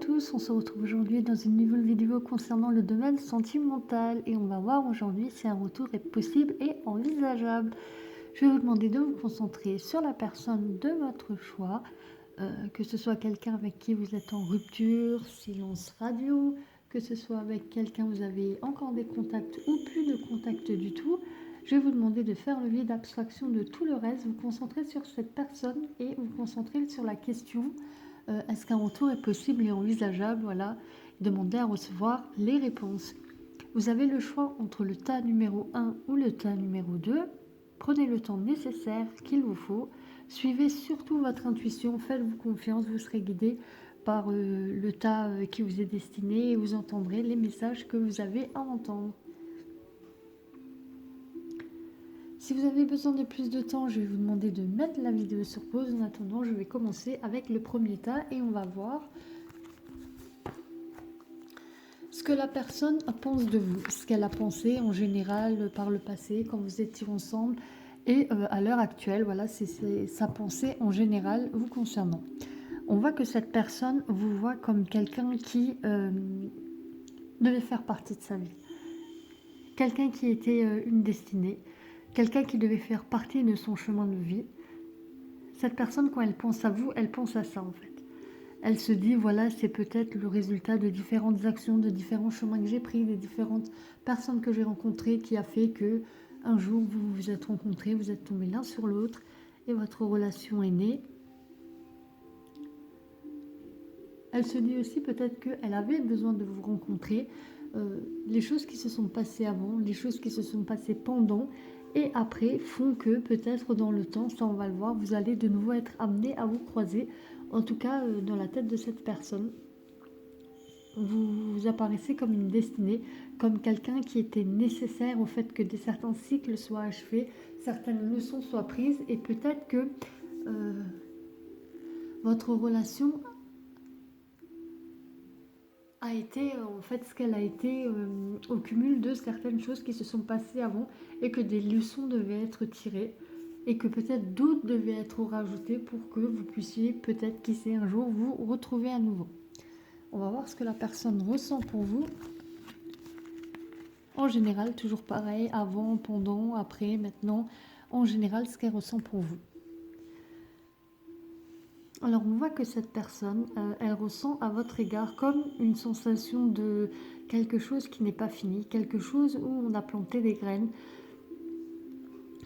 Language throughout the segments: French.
Tous, on se retrouve aujourd'hui dans une nouvelle vidéo concernant le domaine sentimental et on va voir aujourd'hui si un retour est possible et envisageable. Je vais vous demander de vous concentrer sur la personne de votre choix, que ce soit quelqu'un avec qui vous êtes en rupture, silence radio, que ce soit avec quelqu'un vous avez encore des contacts ou plus de contacts du tout. Je vais vous demander de faire le vide d'abstraction de tout le reste, vous concentrer sur cette personne et vous concentrer sur la question. Est-ce qu'un retour est possible et envisageable? Voilà, demandez à recevoir les réponses. Vous avez le choix entre le tas numéro 1 ou le tas numéro 2. Prenez le temps nécessaire qu'il vous faut. Suivez surtout votre intuition, faites-vous confiance, vous serez guidé par le tas qui vous est destiné et vous entendrez les messages que vous avez à entendre. Si vous avez besoin de plus de temps, je vais vous demander de mettre la vidéo sur pause. En attendant, je vais commencer avec le premier tas et on va voir ce que la personne pense de vous, ce qu'elle a pensé en général par le passé, quand vous étiez ensemble, et à l'heure actuelle, voilà, c'est sa pensée en général vous concernant. On voit que cette personne vous voit comme quelqu'un qui devait faire partie de sa vie. Quelqu'un qui était une destinée, quelqu'un qui devait faire partie de son chemin de vie. Cette personne, quand elle pense à vous, elle pense à ça en fait. Elle se dit, voilà, c'est peut-être le résultat de différentes actions, de différents chemins que j'ai pris, des différentes personnes que j'ai rencontrées qui a fait que un jour vous vous êtes rencontrés, vous êtes tombés l'un sur l'autre et votre relation est née. Elle se dit aussi peut-être qu'elle avait besoin de vous rencontrer. Les choses qui se sont passées avant, les choses qui se sont passées pendant et après font que peut-être dans le temps, ça on va le voir, vous allez de nouveau être amené à vous croiser, en tout cas dans la tête de cette personne. Vous apparaissez comme une destinée, comme quelqu'un qui était nécessaire au fait que certains cycles soient achevés, certaines leçons soient prises et peut-être que votre relation a été en fait ce qu'elle a été au cumul de certaines choses qui se sont passées avant et que des leçons devaient être tirées et que peut-être d'autres devaient être rajoutées pour que vous puissiez peut-être, qui sait, un jour vous retrouver à nouveau. On va voir ce que la personne ressent pour vous. En général, toujours pareil, avant, pendant, après, maintenant, en général, ce qu'elle ressent pour vous. Alors, on voit que cette personne, elle ressent à votre égard comme une sensation de quelque chose qui n'est pas fini, quelque chose où on a planté des graines,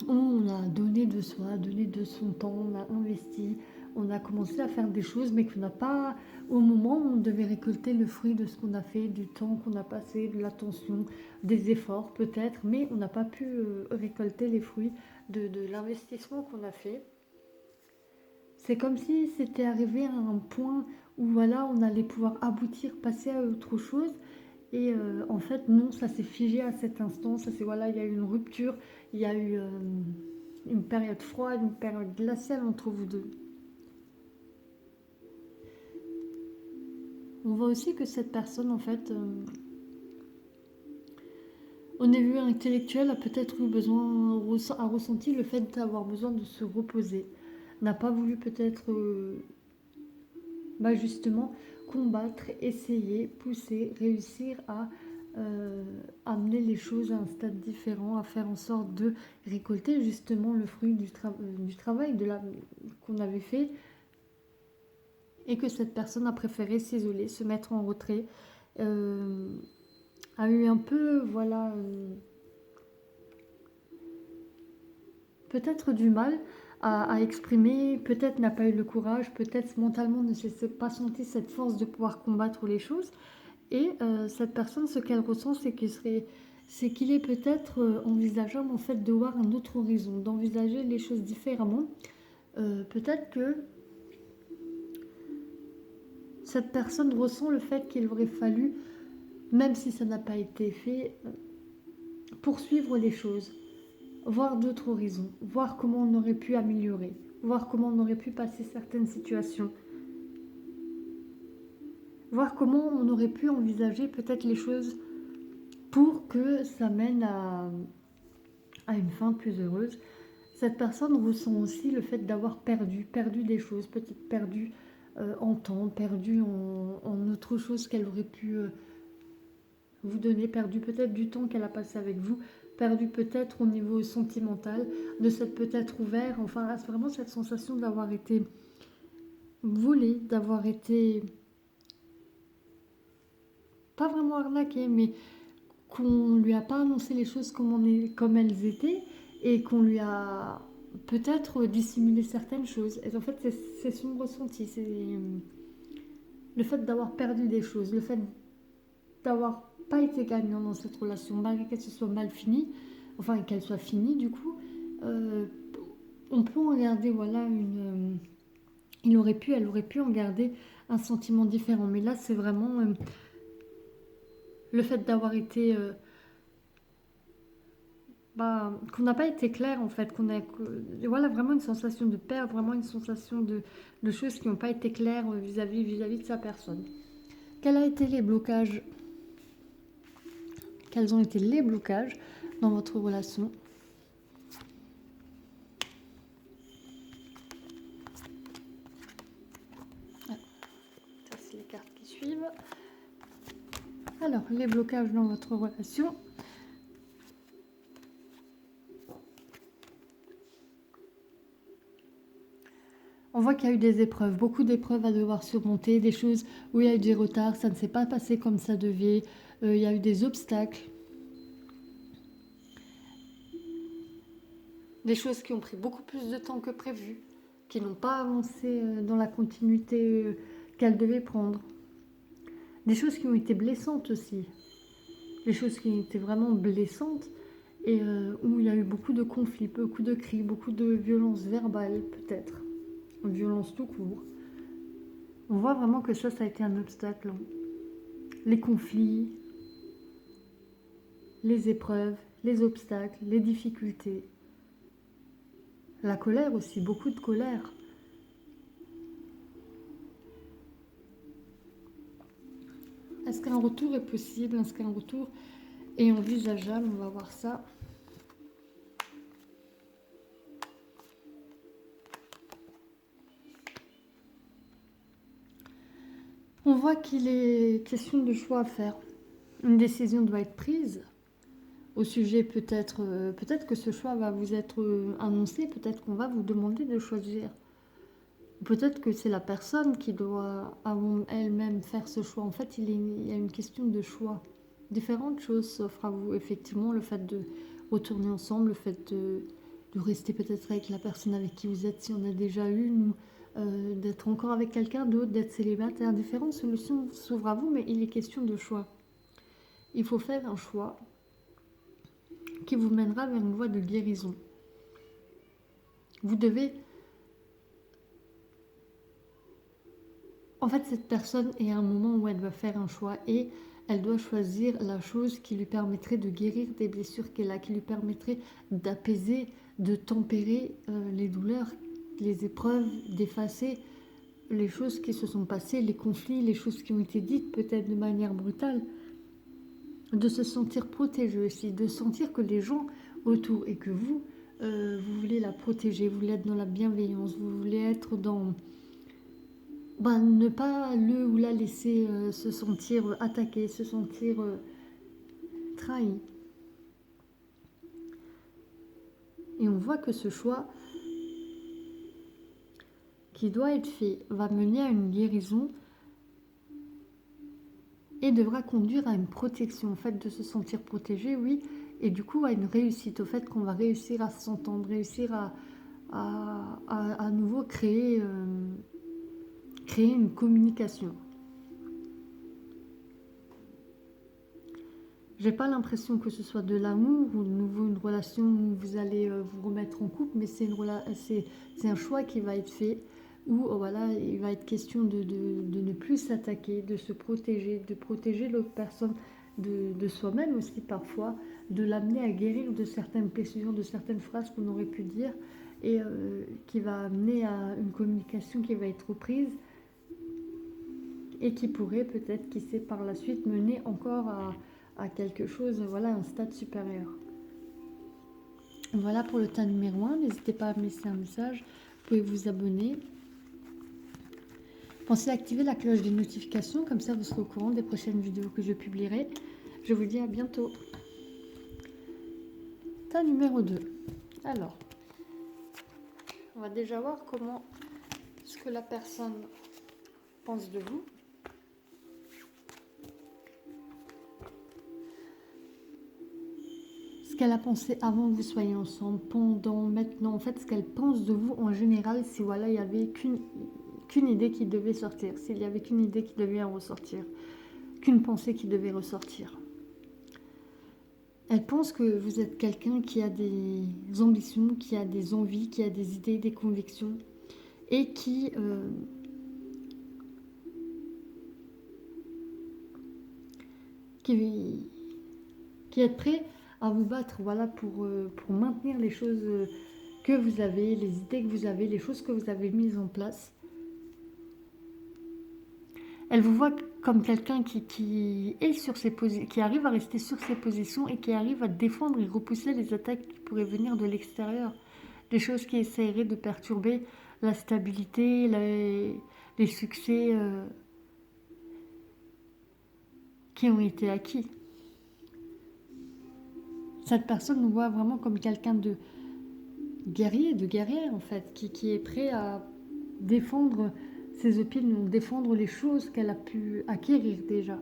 où on a donné de soi, donné de son temps, on a investi, on a commencé à faire des choses, mais qu'on n'a pas, au moment où on devait récolter le fruit de ce qu'on a fait, du temps qu'on a passé, de l'attention, des efforts peut-être, mais on n'a pas pu récolter les fruits de l'investissement qu'on a fait. C'est comme si c'était arrivé à un point où voilà, on allait pouvoir aboutir, passer à autre chose. Et en fait, non, ça s'est figé à cet instant. Ça c'est voilà, il y a eu une rupture, il y a eu une période froide, une période glaciale entre vous deux. On voit aussi que cette personne, en fait, au niveau intellectuel, a peut-être eu besoin, a ressenti le fait d'avoir besoin de se reposer. N'a pas voulu peut-être, justement, combattre, essayer, pousser, réussir à amener les choses à un stade différent, à faire en sorte de récolter justement le fruit du travail qu'on avait fait, et que cette personne a préféré s'isoler, se mettre en retrait, a eu un peu, voilà, peut-être du mal à exprimer, peut-être n'a pas eu le courage, peut-être mentalement ne s'est pas senti cette force de pouvoir combattre les choses. Et cette personne, ce qu'elle ressent, c'est qu'il est peut-être envisageable en fait de voir un autre horizon, d'envisager les choses différemment. Peut-être que cette personne ressent le fait qu'il aurait fallu, même si ça n'a pas été fait, poursuivre les choses, voir d'autres horizons, voir comment on aurait pu améliorer, voir comment on aurait pu passer certaines situations, voir comment on aurait pu envisager peut-être les choses pour que ça mène à une fin plus heureuse. Cette personne ressent aussi le fait d'avoir perdu des choses, peut-être perdu en temps, perdu en autre chose qu'elle aurait pu vous donner, perdu peut-être du temps qu'elle a passé avec vous, perdu peut-être au niveau sentimental, de s'être peut-être ouvert, enfin vraiment cette sensation d'avoir été volé, d'avoir été pas vraiment arnaqué, mais qu'on lui a pas annoncé les choses comme elles étaient et qu'on lui a peut-être dissimulé certaines choses. Et en fait, c'est son ressenti, c'est le fait d'avoir perdu des choses, le fait d'avoir pas été gagnant dans cette relation, malgré qu'elle se soit mal finie, enfin qu'elle soit finie du coup, euh, on peut en garder voilà elle aurait pu en garder un sentiment différent. Mais là, c'est vraiment le fait d'avoir été qu'on n'a pas été clair en fait, voilà vraiment une sensation de perte, vraiment une sensation de choses qui n'ont pas été claires vis-à-vis de sa personne. Quels ont été les blocages Quels ont été les blocages dans votre relation? Ça, c'est les cartes qui suivent. Alors, les blocages dans votre relation. On voit qu'il y a eu des épreuves, beaucoup d'épreuves à devoir surmonter, des choses où il y a eu des retards, ça ne s'est pas passé comme ça devait, il y a eu des obstacles, des choses qui ont pris beaucoup plus de temps que prévu, qui n'ont pas avancé dans la continuité qu'elles devaient prendre. Des choses qui ont été blessantes aussi, des choses qui ont été vraiment blessantes et où il y a eu beaucoup de conflits, beaucoup de cris, beaucoup de violences verbales peut-être, violence tout court. On voit vraiment que ça a été un obstacle. Les conflits, les épreuves, les obstacles, les difficultés. La colère aussi, beaucoup de colère. Est-ce qu'un retour est possible? Est-ce qu'un retour est envisageable? On va voir ça. On voit qu'il est question de choix à faire. Une décision doit être prise au sujet peut-être que ce choix va vous être annoncé, peut-être qu'on va vous demander de choisir. Peut-être que c'est la personne qui doit elle-même faire ce choix. En fait, il y a une question de choix. Différentes choses s'offrent à vous. Effectivement, le fait de retourner ensemble, le fait de rester peut-être avec la personne avec qui vous êtes, si on a déjà une, ou d'être encore avec quelqu'un d'autre, d'être célibataire. Différentes solutions s'ouvrent à vous, mais il est question de choix. Il faut faire un choix qui vous mènera vers une voie de guérison. Vous devez... En fait, cette personne est à un moment où elle doit faire un choix et elle doit choisir la chose qui lui permettrait de guérir des blessures qu'elle a, qui lui permettrait d'apaiser, de tempérer les douleurs, les épreuves, d'effacer les choses qui se sont passées, les conflits, les choses qui ont été dites peut-être de manière brutale, de se sentir protégée aussi, de sentir que les gens autour et que vous, vous voulez la protéger, vous voulez être dans la bienveillance, vous voulez être dans... ne pas le ou la laisser se sentir attaqué, se sentir trahi. Et on voit que ce choix qui doit être fait va mener à une guérison et devra conduire à une protection, au fait de se sentir protégé, oui, et du coup à une réussite, au fait qu'on va réussir à s'entendre, réussir à nouveau créer une communication. J'ai pas l'impression que ce soit de l'amour ou de nouveau une relation où vous allez vous remettre en couple, mais c'est un choix qui va être fait où voilà, il va être question de ne plus s'attaquer, de se protéger, de protéger l'autre personne de soi-même aussi parfois, de l'amener à guérir de certaines blessures, de certaines phrases qu'on aurait pu dire et qui va amener à une communication qui va être prise et qui pourrait peut-être, qui sait par la suite, mener encore à quelque chose, voilà, un stade supérieur. Voilà pour le tas numéro 1, n'hésitez pas à me laisser un message, vous pouvez vous abonner. Pensez à activer la cloche des notifications, comme ça vous serez au courant des prochaines vidéos que je publierai. Je vous dis à bientôt. Tas numéro 2. Alors, on va déjà voir comment ce que la personne pense de vous. Ce qu'elle a pensé avant que vous soyez ensemble, pendant, maintenant, en fait, ce qu'elle pense de vous en général, si voilà, il n'y avait qu'une idée qui devait sortir, s'il n'y avait qu'une idée qui devait en ressortir, qu'une pensée qui devait ressortir. Elle pense que vous êtes quelqu'un qui a des ambitions, qui a des envies, qui a des idées, des convictions, et qui est prêt à vous battre, voilà, pour maintenir les choses que vous avez, les idées que vous avez, les choses que vous avez mises en place. Elle vous voit comme quelqu'un qui arrive à rester sur ses positions et qui arrive à défendre et repousser les attaques qui pourraient venir de l'extérieur. Des choses qui essaieraient de perturber la stabilité, les succès qui ont été acquis. Cette personne nous voit vraiment comme quelqu'un de guerrier, de guerrière en fait, qui est prêt à défendre ses opinions, défendre les choses qu'elle a pu acquérir déjà.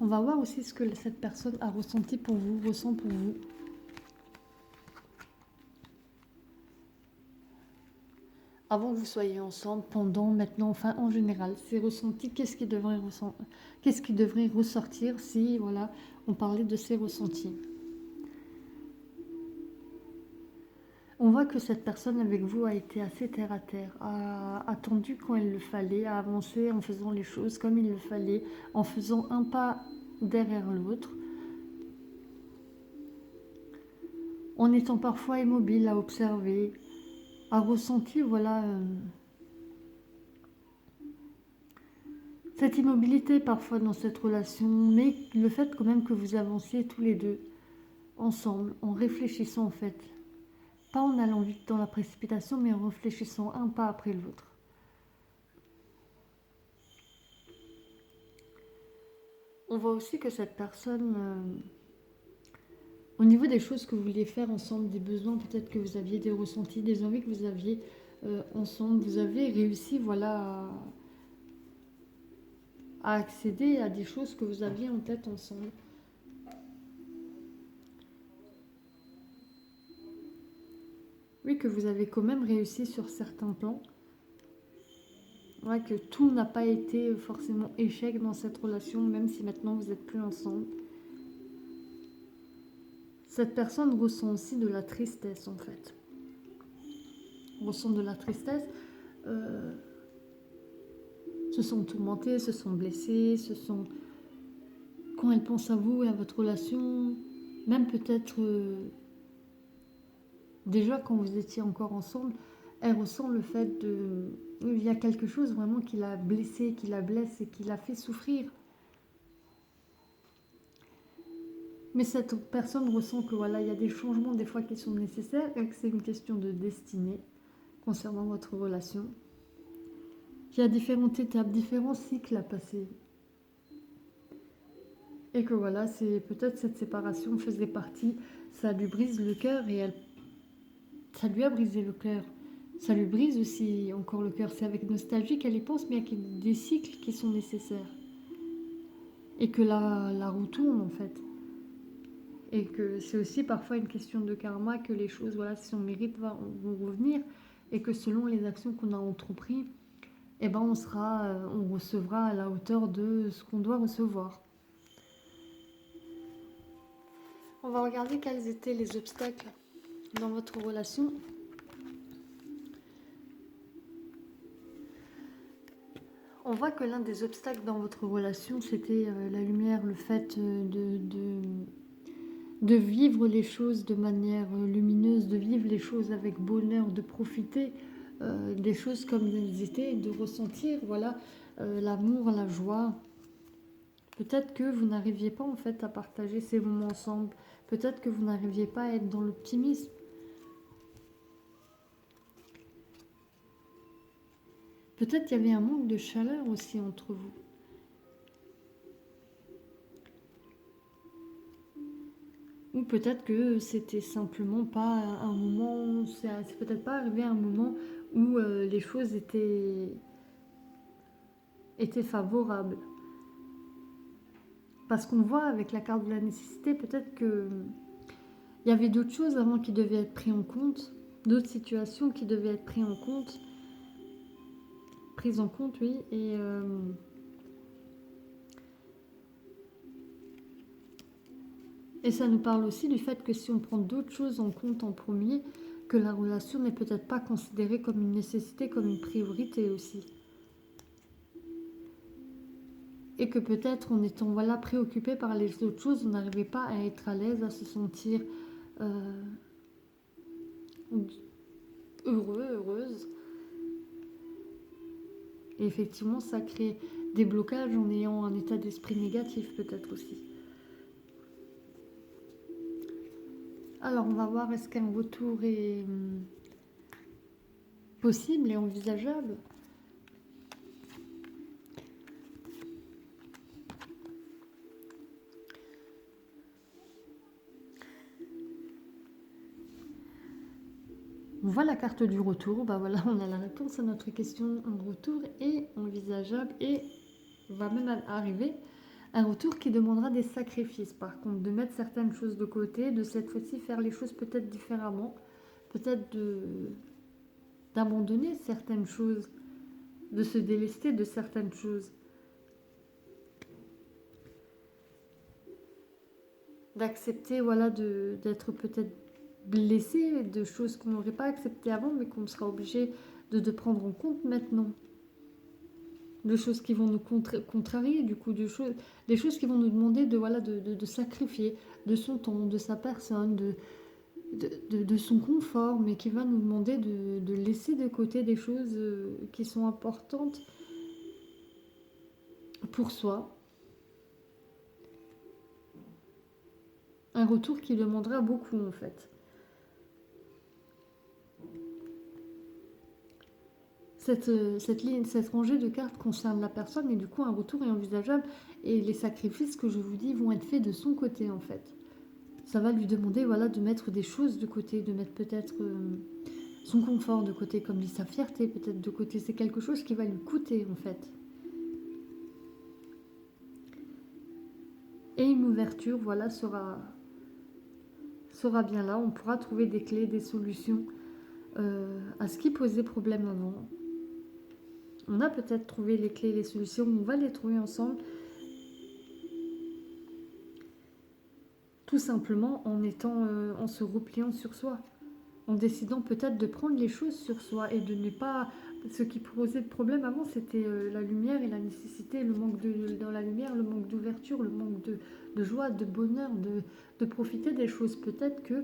On va voir aussi ce que cette personne a ressenti pour vous, ressent pour vous. Avant que vous soyez ensemble, pendant, maintenant, enfin en général, ces ressentis, qu'est-ce qui devrait ressortir si, voilà, on parlait de ces ressentis. On voit que cette personne avec vous a été assez terre à terre, a attendu quand il le fallait, a avancé en faisant les choses comme il le fallait, en faisant un pas derrière l'autre, en étant parfois immobile à observer, a ressenti, voilà, cette immobilité parfois dans cette relation, mais le fait quand même que vous avanciez tous les deux ensemble, en réfléchissant en fait. Pas en allant vite dans la précipitation, mais en réfléchissant un pas après l'autre. On voit aussi que cette personne, au niveau des choses que vous vouliez faire ensemble, des besoins peut-être que vous aviez, des ressentis, des envies que vous aviez ensemble, vous avez réussi, voilà, à accéder à des choses que vous aviez en tête ensemble. Oui, que vous avez quand même réussi sur certains plans. Ouais, que tout n'a pas été forcément échec dans cette relation, même si maintenant vous n'êtes plus ensemble. Cette personne ressent aussi de la tristesse en fait. Ressent de la tristesse, se sont tourmentés, se sont blessés, quand elle pense à vous et à votre relation, même peut-être déjà quand vous étiez encore ensemble, elle ressent le fait il y a quelque chose vraiment qui l'a blessé, qui la blesse et qui l'a fait souffrir. Mais cette personne ressent que voilà, il y a des changements des fois qui sont nécessaires et que c'est une question de destinée concernant votre relation. Il y a différentes étapes, différents cycles à passer. Et que voilà, c'est peut-être cette séparation faisait partie, ça lui brise le cœur et ça lui a brisé le cœur. Ça lui brise aussi encore le cœur. C'est avec nostalgie qu'elle y pense, mais il y a des cycles qui sont nécessaires. Et que la roue tourne en fait. Et que c'est aussi parfois une question de karma, que les choses, voilà, si on mérite, vont revenir. Et que selon les actions qu'on a entreprises, eh ben on recevra à la hauteur de ce qu'on doit recevoir. On va regarder quels étaient les obstacles dans votre relation. On voit que l'un des obstacles dans votre relation, c'était la lumière, le fait de vivre les choses de manière lumineuse, de vivre les choses avec bonheur, de profiter des choses comme elles étaient, de ressentir, voilà, l'amour, la joie. Peut-être que vous n'arriviez pas en fait à partager ces moments ensemble. Peut-être que vous n'arriviez pas à être dans l'optimisme. Peut-être qu'il y avait un manque de chaleur aussi entre vous. Ou peut-être que c'était simplement pas un moment, c'est peut-être pas arrivé à un moment où les choses étaient favorables. Parce qu'on voit avec la carte de la nécessité, peut-être que il y avait d'autres choses avant qui devaient être prises en compte, d'autres situations qui devaient être prises en compte, oui, et ça nous parle aussi du fait que si on prend d'autres choses en compte en premier, que la relation n'est peut-être pas considérée comme une nécessité, comme une priorité aussi. Et que peut-être en étant préoccupé par les autres choses, on n'arrivait pas à être à l'aise, à se sentir heureuse. Et effectivement, ça crée des blocages en ayant un état d'esprit négatif peut-être aussi. Alors on va voir, est-ce qu'un retour est possible et envisageable? On voit la carte du retour, bah voilà, on a la réponse à notre question. Un retour est envisageable et va même arriver. Un retour qui demandera des sacrifices, par contre, de mettre certaines choses de côté, de cette fois-ci faire les choses peut-être différemment, peut-être d'abandonner certaines choses, de se délester de certaines choses, d'accepter d'être peut-être blessé de choses qu'on n'aurait pas acceptées avant, mais qu'on sera obligé de prendre en compte maintenant. De choses qui vont nous contrarier, du coup, des choses qui vont nous demander de sacrifier de son temps, de sa personne, de son confort, mais qui va nous demander de laisser de côté des choses qui sont importantes pour soi. Un retour qui demandera beaucoup, en fait. Cette rangée de cartes concerne la personne et du coup un retour est envisageable et les sacrifices que je vous dis vont être faits de son côté en fait. Ça va lui demander de mettre des choses de côté, de mettre peut-être son confort de côté, comme dit sa fierté peut-être de côté. C'est quelque chose qui va lui coûter en fait. Et une ouverture sera bien là. On pourra trouver des clés, des solutions à ce qui posait problème avant. On a peut-être trouvé les clés, les solutions, on va les trouver ensemble. Tout simplement en se repliant sur soi. En décidant peut-être de prendre les choses sur soi et de ne pas... Ce qui posait problème avant, c'était la lumière et la nécessité, le manque dans la lumière, le manque d'ouverture, le manque de joie, de bonheur, de profiter des choses. Peut-être que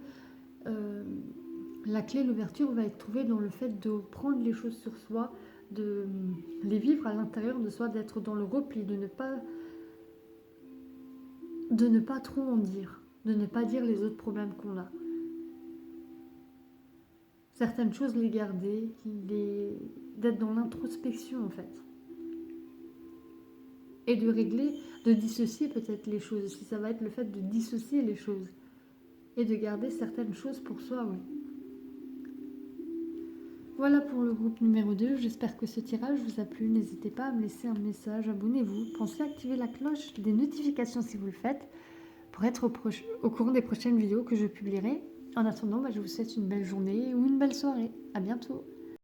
la clé, l'ouverture va être trouvée dans le fait de prendre les choses sur soi, de les vivre à l'intérieur de soi, d'être dans le repli, de ne pas trop en dire, de ne pas dire les autres problèmes qu'on a. Certaines choses, les garder, d'être dans l'introspection en fait. Et de régler, de dissocier peut-être les choses. Si ça va être le fait de dissocier les choses. Et de garder certaines choses pour soi, oui. Voilà pour le groupe numéro 2. J'espère que ce tirage vous a plu. N'hésitez pas à me laisser un message, abonnez-vous. Pensez à activer la cloche des notifications si vous le faites pour être au courant des prochaines vidéos que je publierai. En attendant, je vous souhaite une belle journée ou une belle soirée. À bientôt.